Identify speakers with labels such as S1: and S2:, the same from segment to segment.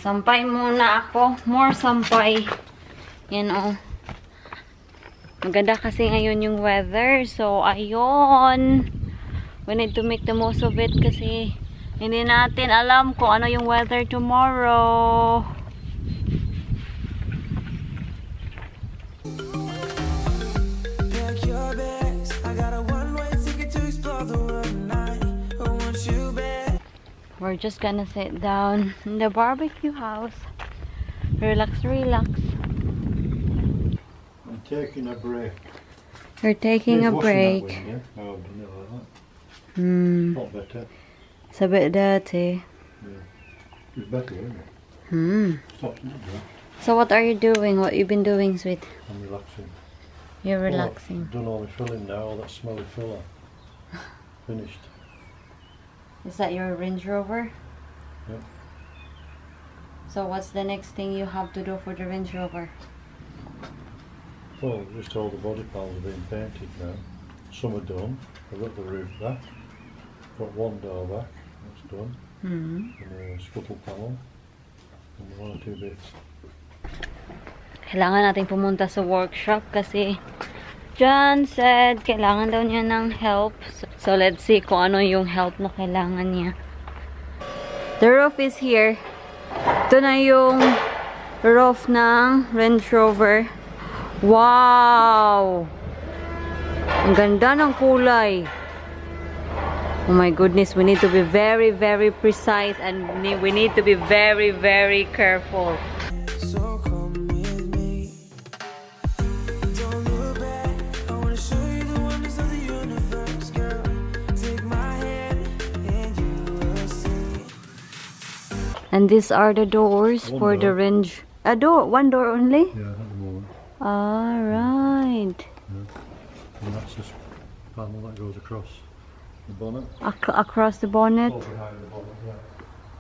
S1: Sampay muna ako. More sampay. Yan o. Maganda kasi ngayon yung weather. So, ayun. We need to make the most of it kasi hindi natin alam kung ano yung weather tomorrow. We're just gonna sit down in the barbecue house. Relax, relax.
S2: I'm taking a break.
S1: You're taking a break.
S2: Wind, yeah? Oh, no, like that. Not better.
S1: It's a bit dirty.
S2: Yeah. It's better, isn't it? Stops it, yeah.
S1: So what are you doing? What you've been doing, sweet?
S2: I'm relaxing.
S1: You're
S2: Well,
S1: relaxing.
S2: I've done all the filling now, all that smelly filler. Finished.
S1: Is that your Range Rover?
S2: Yeah.
S1: So what's the next thing you have to do for the Range Rover?
S2: Well, just all the body panels are being painted now. Some are done. I've got the roof back. Got one door back. That's done. And a scuttle panel. And one or two bits.
S1: Kailangan natin pumunta sa workshop kasi John said kailangan daw niya ng help. So let's see kung ano yung help na kailangan niya. The roof is here. Ito na yung roof ng Range Rover. Wow! Ang ganda ng kulay. Oh my goodness, we need to be very, very precise and we need to be very, very careful. And these are the doors for the Range. A door, one door only?
S2: Yeah, at the moment.
S1: Alright.
S2: Yeah. And that's this panel that goes across the bonnet.
S1: Across the bonnet?
S2: Oh, behind the bonnet, yeah.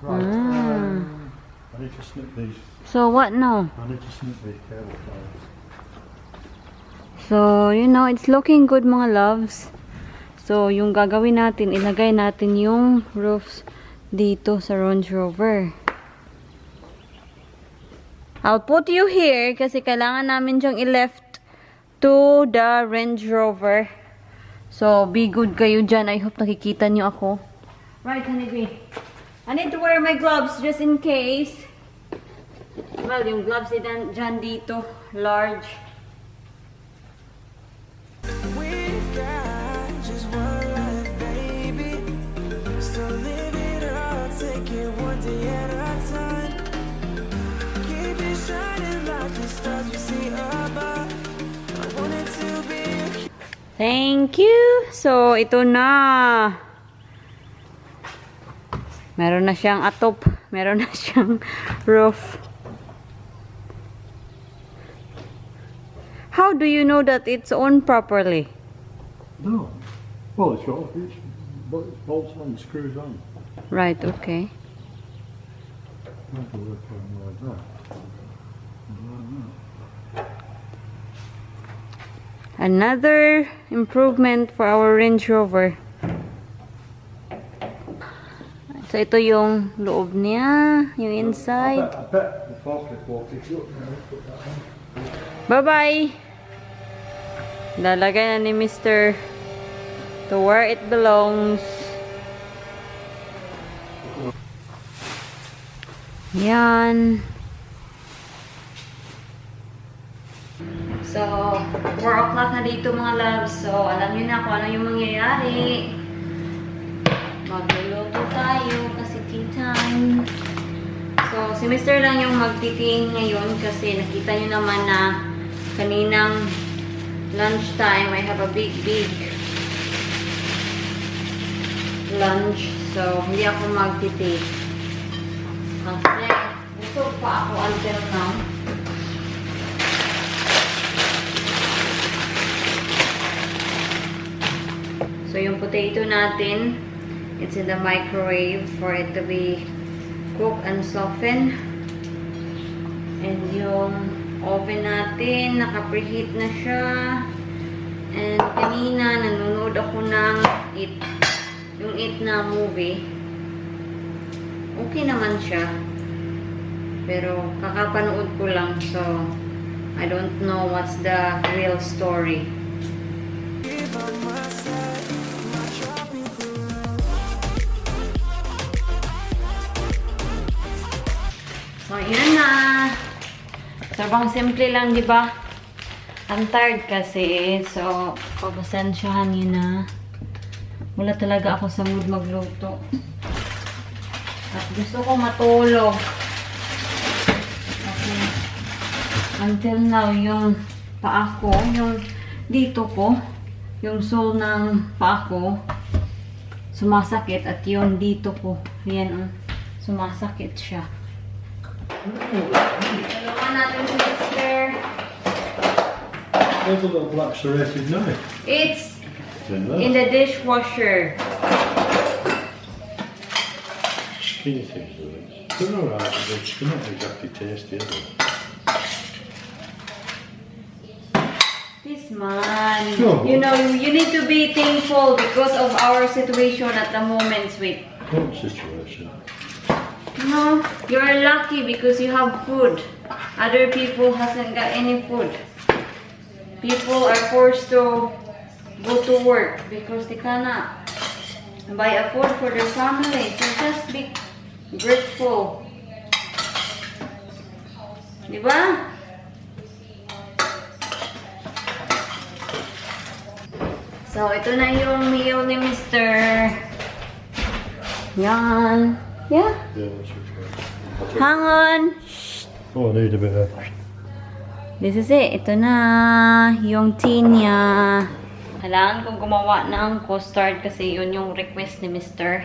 S2: Right. I need to snip these.
S1: So what now?
S2: I need to snip these cable ties.
S1: So, you know, it's looking good mga loves. So, yung gagawin natin, ilagay natin yung roofs dito sa Range Rover. I'll put you here kasi kailangan namin dyang i-left to the Range Rover. So, be good kayo dyan. I hope nakikita nyo ako. Right, Honeybee. I need to wear my gloves just in case. Well, yung gloves dyan dito. Large. Thank you. So, ito na. Meron na siyang atop. Meron na siyang roof. How do you know that it's on properly?
S2: No. Well, it's got it's bolts on, screws on.
S1: Right, okay.
S2: I have to work on like that.
S1: Another improvement for our Range Rover. So, ito yung loob niya, yung inside.
S2: I bet the forklift will pick you up now. Put that on.
S1: Bye-bye! Lalagay na ni Mr. to where it belongs. Yan. So, 4 o'clock na dito mga loves. So, alam niyo na kung ano yung mangyayari. Magluluto tayo kasi tea time. So, si Mr. lang yung magtiting ngayon kasi nakita niyo naman na kaninang lunchtime, I have a big lunch. So, hindi ako magtiting. Kasi, busog pa ako until now. So, yung potato natin, it's in the microwave for it to be cooked and softened. And yung oven natin, naka-preheat na siya. And kanina, nanonood ako ng yung It na movie. Okay naman siya. Pero kakapanood ko lang, so I don't know what's the real story. So, yun na. Sobrang simple lang, di ba? I'm tired kasi. So, pabasensyahan nyo na. Wala talaga ako sa mood magluto. At gusto ko matulog. Kasi, until now, yung paa ko, yung dito ko, yung sole ng paa ko, sumasakit. At yung dito ko, yan, sumasakit siya. Tulungan natin si Mister.
S2: Where's the little black serrated knife?
S1: It's
S2: In
S1: in the dishwasher.
S2: Skinny things are they? They're alright, but they're not exactly tasty, are they?
S1: This man,
S2: No.
S1: you know, you need to be thankful because of our situation at the moment, sweet.
S2: What situation?
S1: No, you're lucky because you have food. Other people hasn't got any food. People are forced to go to work because they cannot buy a food for their family. So just be grateful. Diba? So, ito na yung meal ni Mr. Yan. Yeah.
S2: Yeah, that's okay.
S1: Hang on.
S2: Oh, I need a bit of...
S1: This is it. Ito na yung tea niya. Kailangan kong gumawa ng custard kasi yun yung request ni Mr.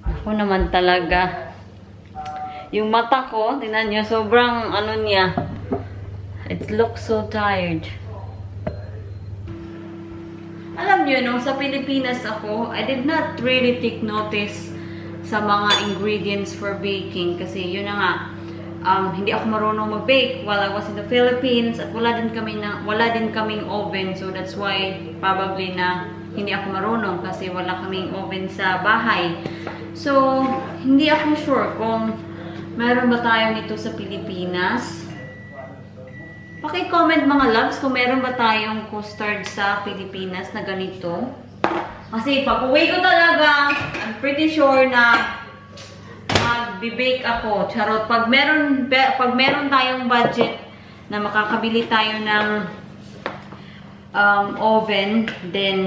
S1: Ako naman talaga. Yung mata ko, tingnan nyo, sobrang ano niya. It looks so tired. Alam nyo, nung sa Pilipinas ako, I did not really take notice sa mga ingredients for baking. Kasi yun na nga, hindi ako marunong mag-bake while I was in the Philippines. At wala din kaming oven. So that's why probably na hindi ako marunong kasi wala kaming oven sa bahay. So, hindi ako sure kung meron ba tayo nito sa Pilipinas. Paki-comment mga loves kung meron ba tayong custard sa Pilipinas na ganito. Kasi pag uwi ko talaga, I'm pretty sure na mag-bake ako. Charot. Pag meron tayong budget na makakabili tayo ng oven, then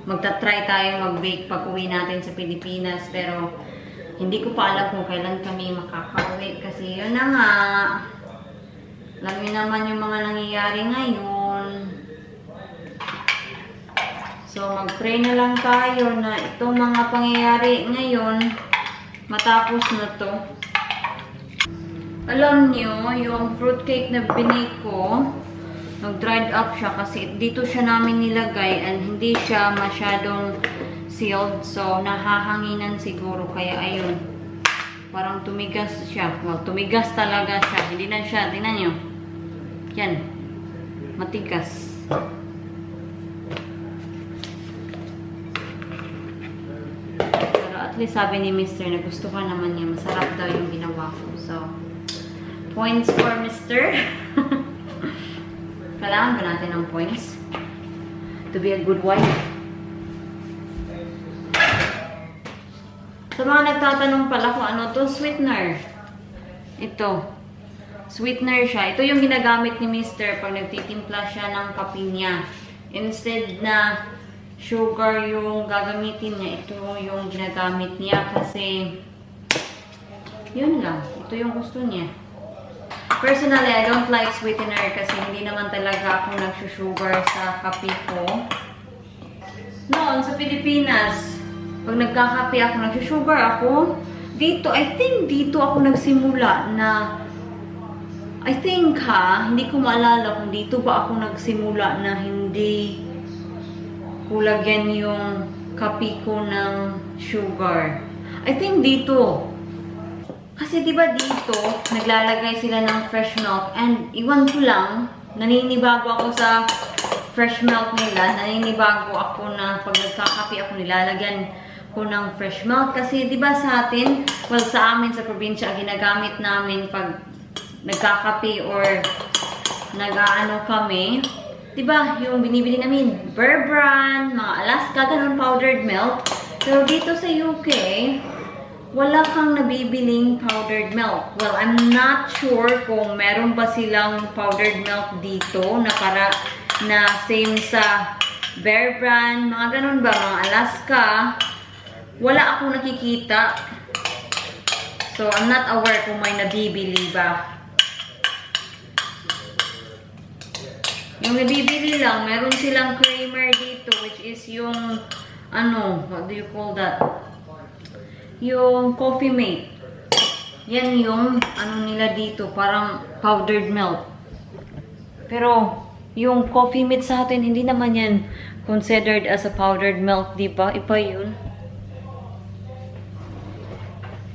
S1: magta-try tayo mag-bake pag uwi natin sa Pilipinas. Pero hindi ko pa alam kung kailan kami makaka-uwi. Kasi yun na nga. Alam niyo naman yung mga nangyayari ngayon. So, mag-pray na lang tayo na itong mga pangyayari ngayon, matapos na to. Alam niyo, yung fruitcake na binake ko, nag-dried up siya kasi dito siya namin nilagay and hindi siya masyadong sealed. So, nahahanginan siguro. Kaya, ayun. Parang tumigas siya. Well, tumigas talaga siya. Hindi na siya. Tingnan nyo. Yan. Matigas. Pero at least sabi ni Mr. na gusto ka naman niya. Masarap daw yung ginawa ko. So, points for Mr. Kailangan ba natin ng points? To be a good wife. Sa mga nagtatanong pala kung ano to, sweetener. Ito. Sweetener siya. Ito yung ginagamit ni Mr. pag nagtitimpla siya ng kape niya. Instead na sugar yung gagamitin niya, ito yung ginagamit niya kasi yun lang. Ito yung gusto niya. Personally, I don't like sweetener kasi hindi naman talaga ako nagsusugar sa kape ko. Noon, sa Pilipinas, pag nagkakape ako, nagsusugar ako. Dito, I think dito ako nagsimula na hindi ko maalala kung dito ba ako nagsimula na hindi ko lagyan yung kape ko ng sugar. I think dito. Kasi diba dito, naglalagay sila ng fresh milk. And iwan ko lang, naninibago ako sa fresh milk nila. Naninibago ako na pag nagkakape ako, nilalagyan ko ng fresh milk. Kasi, di ba sa atin, well, sa amin, sa probinsya, ginagamit namin pag nagkakape or nag-aano kami. Di ba, yung binibili namin, Bear Brand, mga Alaska, ganun, powdered milk. Pero dito sa UK, wala kang nabibiling powdered milk. Well, I'm not sure kung meron ba silang powdered milk dito na same sa Bear Brand, mga ganun ba, mga Alaska. Wala akong nakikita. So, I'm not aware kung may nabibili ba. Yung nabibili lang, meron silang creamer dito, which is yung, ano, what do you call that? Yung Coffee Mate. Yan yung, ano nila dito, parang powdered milk. Pero, yung Coffee Mate sa atin, hindi naman yan considered as a powdered milk, di ba? Iba yun.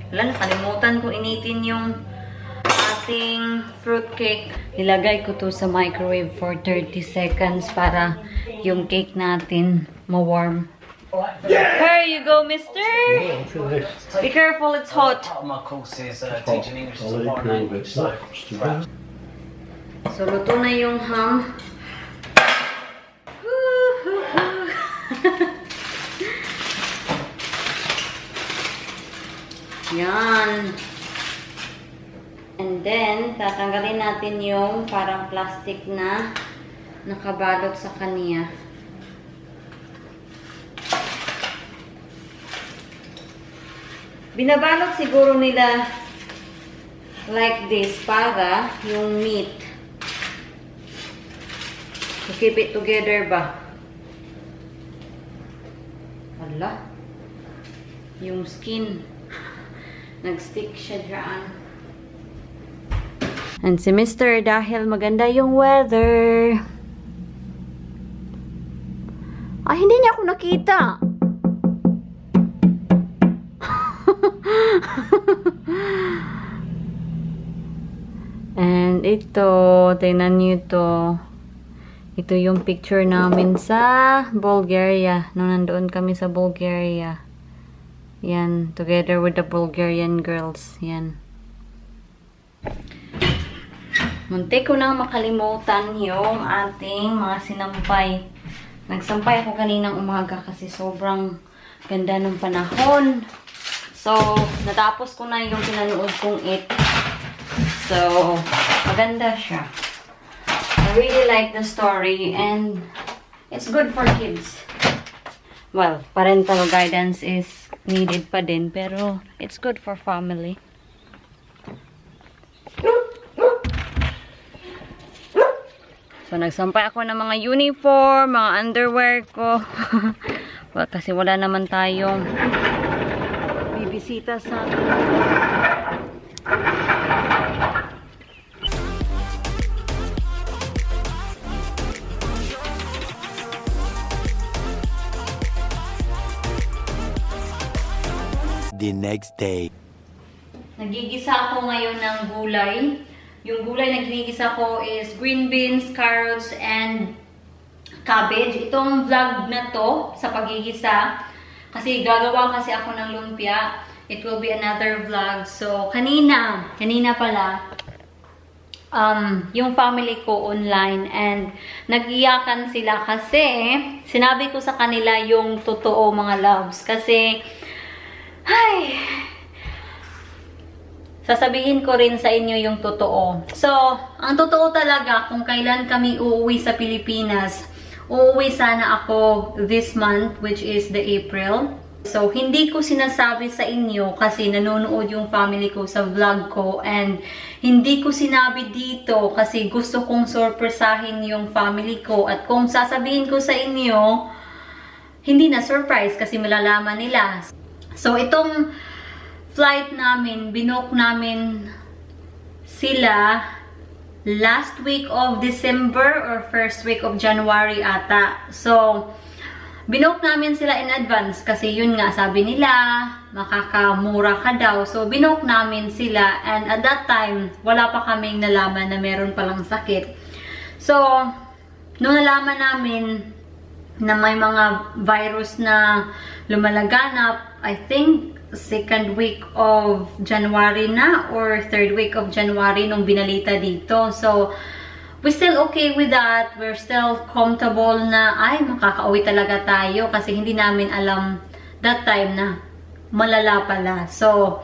S1: Wala, nakalimutan ko initin yung ating fruit cake. Nilagay ko to sa microwave for 30 seconds para yung cake natin ma-warm. Here you go, mister! Be careful, it's hot.
S3: Part of my course is teaching English as a foreign language, so
S1: So, luto na yung ham. Yan. And then, tatanggalin natin yung parang plastic na nakabalot sa kanya. Binabalot siguro nila like this para yung meat to keep it together ba? Wala. Yung skin nag-stick siya dyan. And si Mr. dahil maganda yung weather. Ay, hindi niya ako nakita. And ito, tingnan niyo ito. Ito yung picture namin sa Bulgaria. Nung nandoon kami sa Bulgaria. Yan, together with the Bulgarian girls. Yan. Muntik ko nang makalimutan yung ating mga sinampay. Nagsampay ako kaninang umaga kasi sobrang ganda ng panahon. So, natapos ko na yung pinanood kong it. So, maganda siya. I really like the story and it's good for kids. Well, parental guidance is needed pa din, pero it's good for family. So, nagsampay ako ng mga uniform, mga underwear ko. Well, kasi wala naman tayong bibisita sa
S4: the next day.
S1: Nagigisa ako ngayon ng gulay. Yung gulay na ginigisa ko is green beans, carrots, and cabbage. Itong vlog na to sa pagigisa, kasi gagawa kasi ako ng lumpia. It will be another vlog. So, kanina pala, yung family ko online and nag-iyakan sila kasi sinabi ko sa kanila yung totoo, mga loves. Kasi, ay, sasabihin ko rin sa inyo yung totoo. So, ang totoo talaga, kung kailan kami uuwi sa Pilipinas, uuwi sana ako this month, which is the April. So, hindi ko sinasabi sa inyo kasi nanonood yung family ko sa vlog ko and hindi ko sinabi dito kasi gusto kong surpresahin yung family ko at kung sasabihin ko sa inyo, hindi na surprise kasi malalaman nila. So, itong flight namin, binook namin sila last week of December or first week of January ata. So, binook namin sila in advance kasi yun nga, sabi nila, makakamura ka daw. So, binook namin sila and at that time, wala pa kaming nalaman na meron palang sakit. So, nung nalaman namin na may mga virus na lumalaganap. I think second week of January na or third week of January nung binalita dito. So, we're still okay with that. We're still comfortable na ay makakauwi talaga tayo kasi hindi namin alam that time na malala pala. So,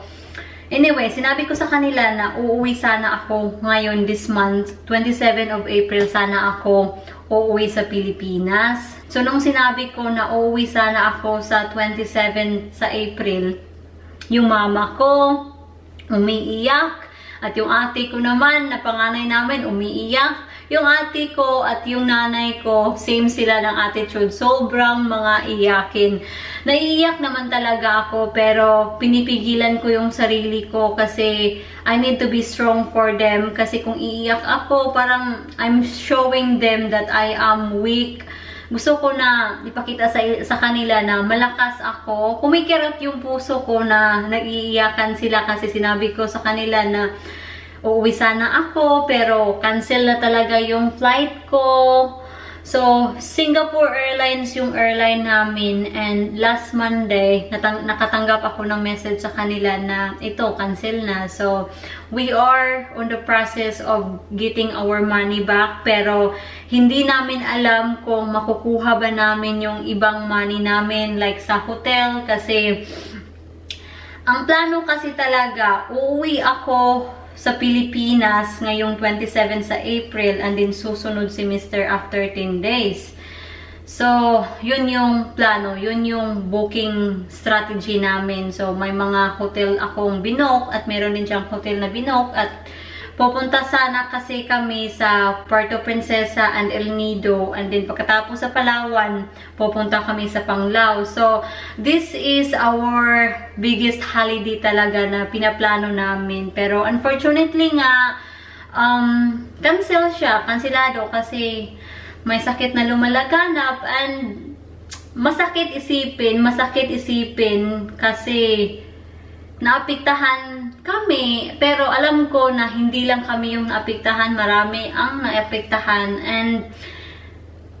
S1: anyway, sinabi ko sa kanila na uuwi sana ako ngayon this month, 27 of April sana ako uuwi sa Pilipinas. So, nung sinabi ko na uuwi sana ako sa 27 sa April, yung mama ko umiiyak at yung ate ko naman na panganay namin umiiyak. Yung ate ko at yung nanay ko, same sila ng attitude. Sobrang mga iyakin. Naiiyak naman talaga ako pero pinipigilan ko yung sarili ko kasi I need to be strong for them. Kasi kung iiyak ako, parang I'm showing them that I am weak. Gusto ko na ipakita sa kanila na malakas ako. Kumikirot yung puso ko na nag-iiyakan sila kasi sinabi ko sa kanila na uuwi sana ako, pero cancel na talaga yung flight ko. So, Singapore Airlines yung airline namin. And last Monday, nakatanggap ako ng message sa kanila na ito, cancel na. So, we are on the process of getting our money back. Pero, hindi namin alam kung makukuha ba namin yung ibang money namin, like sa hotel. Kasi, ang plano kasi talaga, uuwi ako sa Pilipinas ngayong 27 sa April and then susunod si Mr. after 10 days. So, yun yung plano, yun yung booking strategy namin. So, may mga hotel akong binook at meron din siyang hotel na binook at pupunta sana kasi kami sa Puerto Princesa and El Nido and then pagkatapos sa Palawan, pupunta kami sa Panglao. So, this is our biggest holiday talaga na pinaplano namin. Pero unfortunately nga, cancel siya, kansilado kasi may sakit na lumalaganap and masakit isipin kasi naapektahan kami, pero alam ko na hindi lang kami yung naapektahan, marami ang naapektahan and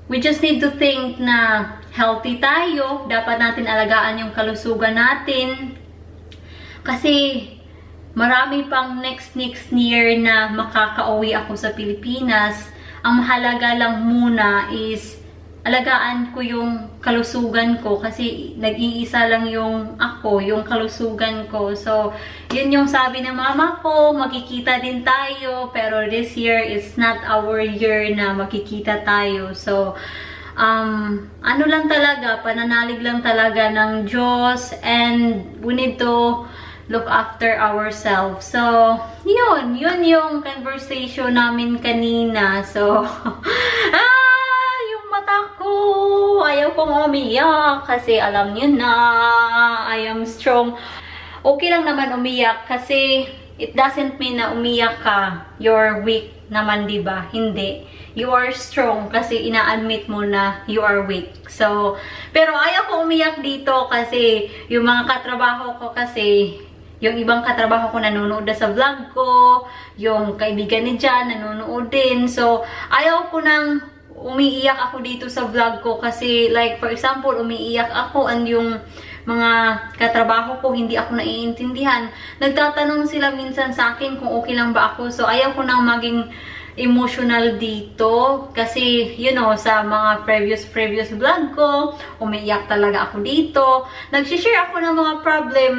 S1: we just need to think na healthy tayo, dapat natin alagaan yung kalusugan natin kasi marami pang next year na makakauwi ako sa Pilipinas. Ang mahalaga lang muna is alagaan ko yung kalusugan ko kasi nag-iisa lang yung ako, yung kalusugan ko. So, yun yung sabi ng mama ko, makikita din tayo, pero this year is not our year na makikita tayo. So, ano lang talaga, pananalig lang talaga ng Diyos and we need to look after ourselves. So, yun yung conversation namin kanina. So, ako, ayaw kong umiyak kasi alam niyo na, I am strong. Okay lang naman umiyak kasi it doesn't mean na umiyak ka, you're weak naman, diba? Hindi. You are strong kasi ina-admit mo na you are weak. So, pero ayaw ko umiyak dito kasi yung mga katrabaho ko kasi, yung ibang katrabaho ko nanonood na sa vlog ko, yung kaibigan ni Jan nanonood din. So, ayaw ko nang umiiyak ako dito sa vlog ko kasi like for example umiiyak ako and yung mga katrabaho ko hindi ako naiintindihan. Nagtatanong sila minsan sa akin kung okay lang ba ako. So ayaw ko nang maging emotional dito kasi you know sa mga previous vlog ko umiiyak talaga ako dito. Nag-share ako ng mga problem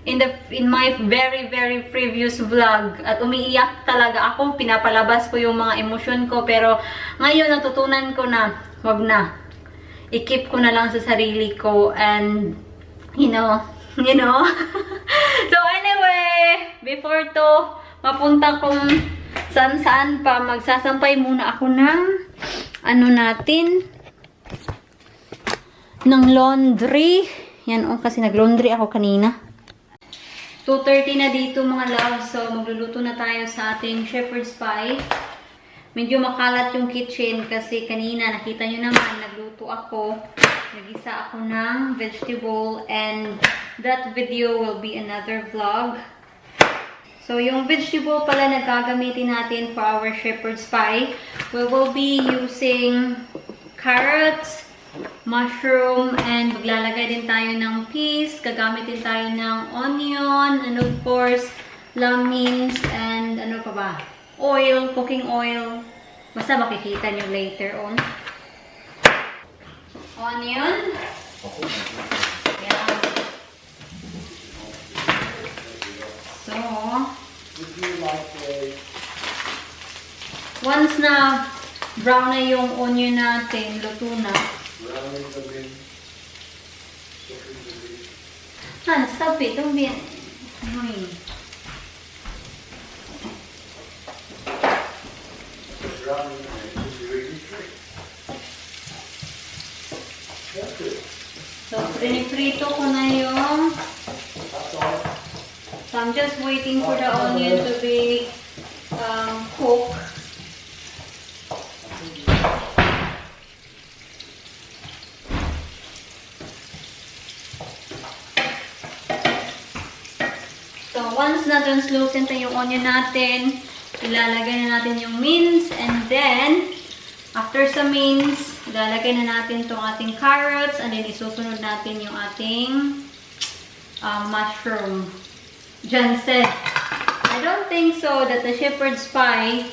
S1: in my very previous vlog at umiiyak talaga ako, pinapalabas ko yung mga emosyon ko pero ngayon natutunan ko na wag na, i-keep ko na lang sa sarili ko and you know so anyway, before to mapunta kung saan pa, magsasampay muna ako ng ng laundry yan kasi nag-laundry ako kanina. 2:30 na dito mga loves. So, magluluto na tayo sa ating shepherd's pie. Medyo makalat yung kitchen kasi kanina nakita nyo naman, nagluto ako. Nagisa ako ng vegetable and that video will be another vlog. So, yung vegetable pala na gagamitin natin for our shepherd's pie, we will be using carrots, mushroom, and maglalagay din tayo ng peas. Gagamit din tayo ng onion, and of course, lamins, and ano pa ba? Oil, cooking oil. Basta makikita nyo later on. Onion. Yan. So, once na brown na yung onion natin, luto na. Stop it. Don't be annoying. So, piniprito ko na yung... So, I'm just waiting for the onion to be cooked. So, once na translucent na yung onion natin, ilalagay na natin yung mince, and then, after sa mince, ilalagay na natin itong ating carrots, and then isusunod natin yung ating mushroom. Jan said, I don't think so that the shepherd's pie,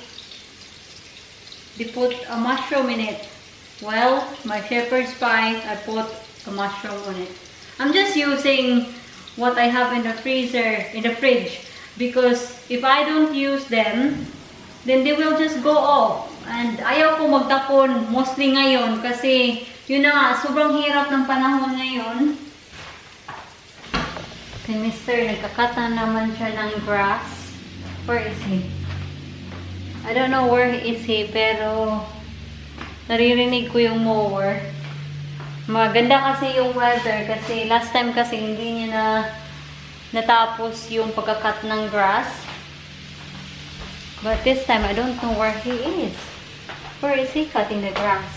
S1: they put a mushroom in it. Well, my shepherd's pie, I put a mushroom on it. I'm just using what I have in the freezer, in the fridge, because if I don't use them, then they will just go off. And ayaw ko magtapon, mostly ngayon, kasi yun na nga, sobrang hirap ng panahon ngayon. Si Mr. nagkakat na naman siya ng grass. Where is he? I don't know where is he, pero naririnig ko yung mower. Maganda kasi yung weather, kasi last time kasi hindi niya na natapos yung pagkakat ng grass. But this time, I don't know where he is. Where is he cutting the grass?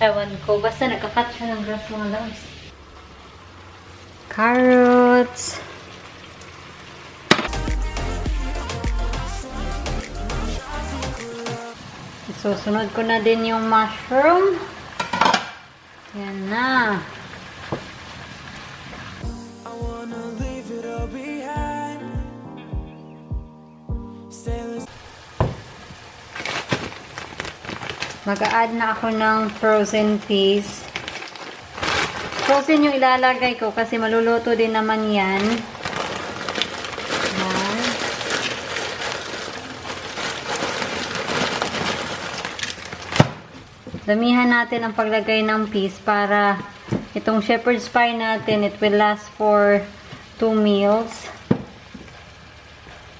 S1: Ewan ko. Basta nagkakat siya ng grass, mga loves. Carrots. Susunod ko na din yung mushroom. Yan na. Mag-a-add na ako ng frozen peas. Frozen yung ilalagay ko kasi maluluto din naman yan. Yan. Damihan natin ang paglagay ng peas para itong shepherd's pie natin, it will last for 2 meals.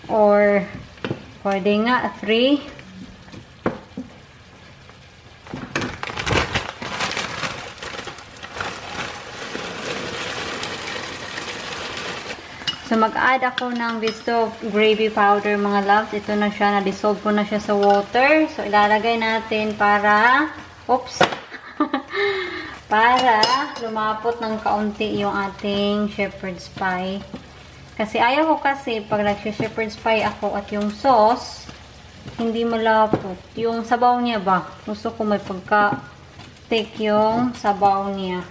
S1: Or pwede nga 3. So, mag-add ako ng bisto gravy powder, mga loves. Ito na siya. Na-dissolve ko na siya sa water. So, ilalagay natin para, oops, para lumapot ng kaunti yung ating shepherd's pie. Kasi ayaw ko kasi, pag nag-shepherd's pie ako at yung sauce, hindi malapot. Yung sabaw niya ba? Gusto ko may pagka-thick yung sabaw niya.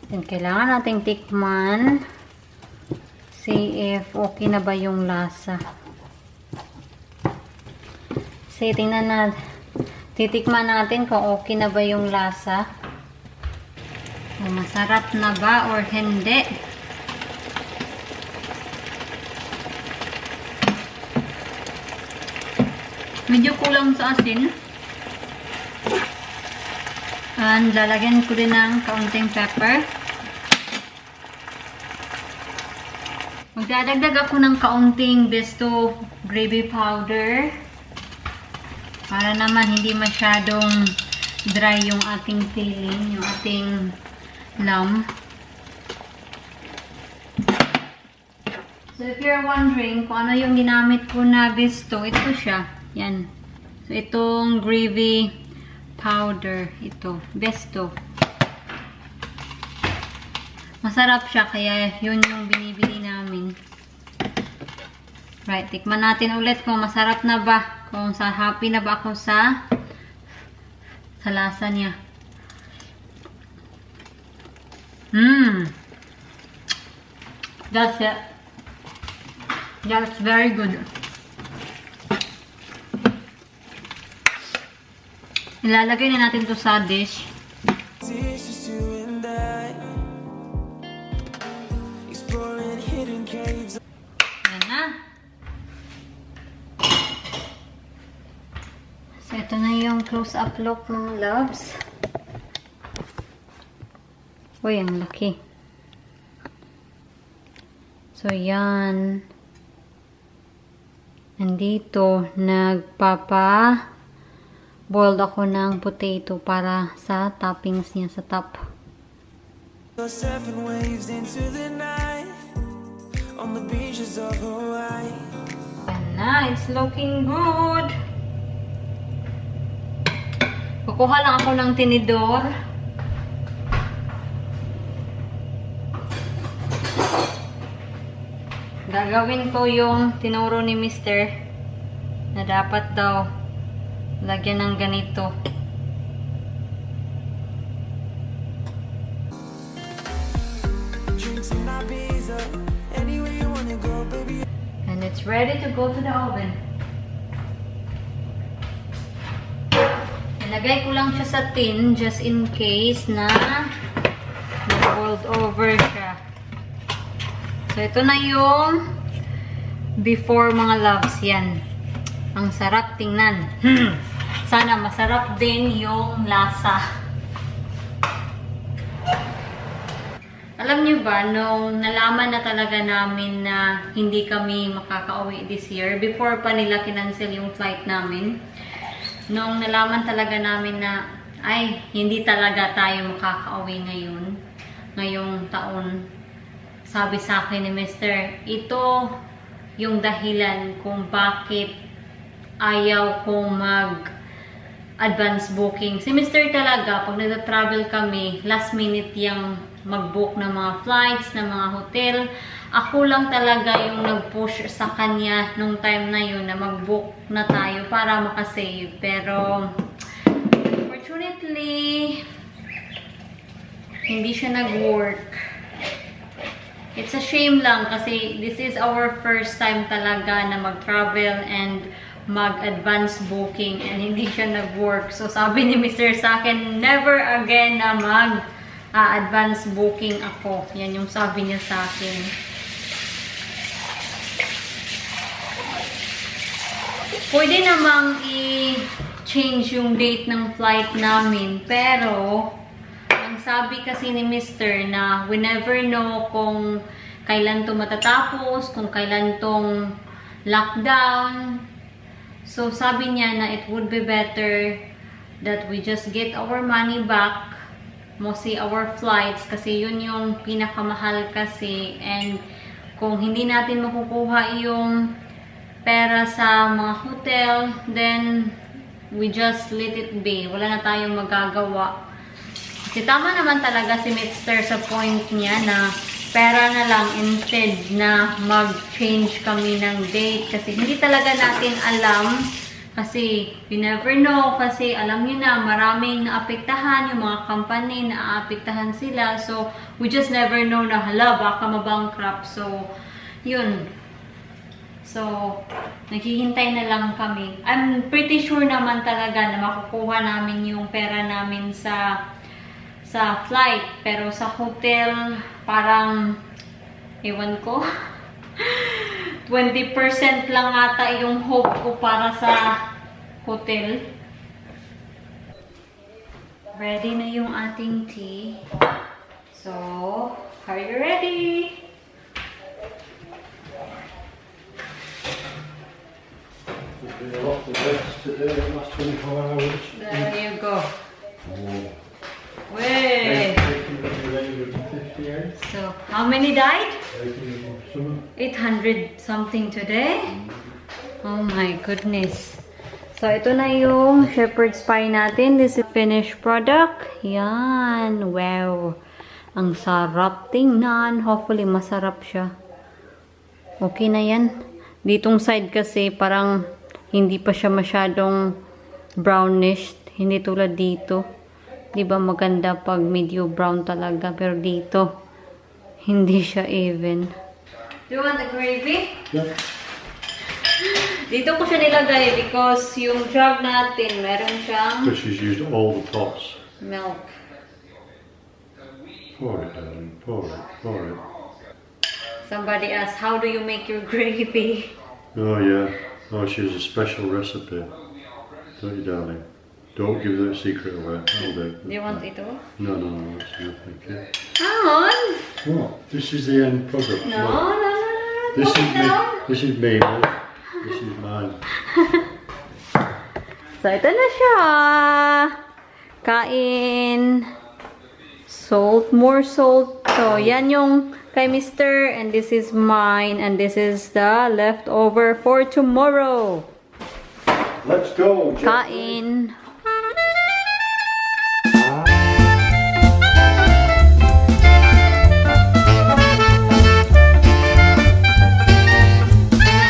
S1: Then, kailangan nating tikman. See if okay na ba yung lasa. See, tingnan natin. Titikman natin kung okay na ba yung lasa. Kung masarap na ba or hindi. Medyo kulang sa asin. And lalagyan ko din ng kaunting pepper. Magdadagdag ako ng kaunting pesto gravy powder. Para naman hindi masyadong dry yung ating filling, yung ating lamb. So if you're wondering kung ano yung ginamit ko na pesto, ito siya. Yan. So itong gravy powder, ito, pesto. Masarap siya, kaya yun yung binibili namin. Right, tikman natin ulit kung masarap na ba. Kung happy na ba ako sa sa lasa niya. Mmm. That's it. That's very good. Ilalagay na natin to sa dish. Yan na. So, ito na yung close-up look mga loves. Uy, ang laki. So, yan. Nandito, boiled ako ng potato para sa toppings niya sa top.
S4: Surfing waves into the night on the beaches of Hawaii.
S1: Yan na, it's looking good. Kukuha lang ako ng tinidor. Gagawin ko yung tinuro ni Mr. na dapat daw lagyan ng ganito. And it's ready to go to the oven. Nilagay ko lang siya sa tin just in case na boiled over siya. So, ito na yung before mga loves. Yan. Ang sarap tingnan. Sana masarap din yung lasa. Alam niyo ba, nung nalaman na talaga namin na hindi kami makakauwi this year, before pa nila kinancel yung flight namin, nung nalaman talaga namin na, ay, hindi talaga tayo makakauwi ngayong taon, sabi sa akin ni Mr., ito yung dahilan kung bakit ayaw kong mag-advance booking. Si Mr. talaga, pag nag-travel kami, last minute yung mag-book ng mga flights, ng mga hotel. Ako lang talaga yung nag-push sa kanya nung time na yun na mag-book na tayo para makasave. Pero, unfortunately, hindi siya nag-work. It's a shame lang kasi this is our first time talaga na mag-travel and mag-advance booking and hindi siya nag-work. So, sabi ni Mr. sa akin, never again na mag-advance booking ako. Yan yung sabi niya sa akin. Pwede namang i-change yung date ng flight namin, pero ang sabi kasi ni Mr. na we never know kung kailan to matatapos, kung kailan tong lockdown. So, sabi niya na it would be better that we just get our money back, mostly our flights, kasi yun yung pinakamahal kasi. And kung hindi natin makukuha yung pera sa mga hotel, then we just let it be. Wala na tayong magagawa. Kasi tama naman talaga si Mr. sa point niya na pera na lang instead na mag-change kami ng date. Kasi hindi talaga natin alam. Kasi you never know. Kasi alam niyo na maraming naapektahan. Yung mga company naapektahan sila. So, we just never know na hala, baka mabankrupt. So, yun. So, naghihintay na lang kami. I'm pretty sure naman talaga na makukuha namin yung pera namin sa flight. Pero sa hotel, parang, ewan ko, 20% lang ata yung hope ko para sa hotel. Ready na yung ating tea. So, are you ready?
S2: There's been a lot of rest to do in the last 24 hours.
S1: There you go.
S2: Oh.
S1: Wait.
S2: 858.
S1: So, how many died?
S2: 800
S1: 800 something today? Oh my goodness. So, ito na yung shepherd's pie natin. This is finished product. Yan. Wow. Ang sarap tingnan. Hopefully, masarap siya. Okay na yan. Ditong side kasi parang hindi pa siya masyadong brownish. Hindi tulad dito. Di ba maganda pag medium brown talaga. Pero dito, hindi siya even. Do you want the gravy?
S2: Yeah.
S1: Dito ko siya nilagay because yung job natin, meron siyang
S2: Because she's used all the pots.
S1: milk.
S2: Pour it, darling. Pour it. Pour it.
S1: Somebody asked, how do you make your gravy?
S2: Oh, yeah. Oh, she has a special recipe. Don't you, darling? Don't give that secret away. I'll do.
S1: Do you want ito?
S2: No, no, no. That's enough, thank you.
S1: Hang on!
S2: What? This is the end product.
S1: No,
S2: Look.
S1: no, no, no.
S2: This
S1: Put
S2: is
S1: it
S2: me.
S1: down.
S2: This is me. Look. This is mine.
S1: So, ito na siya. Kain. Salt. More salt. So, yan yung kay Mr. And this is mine. And this is the leftover for tomorrow.
S2: Let's go, Jeffrey.
S1: Kain.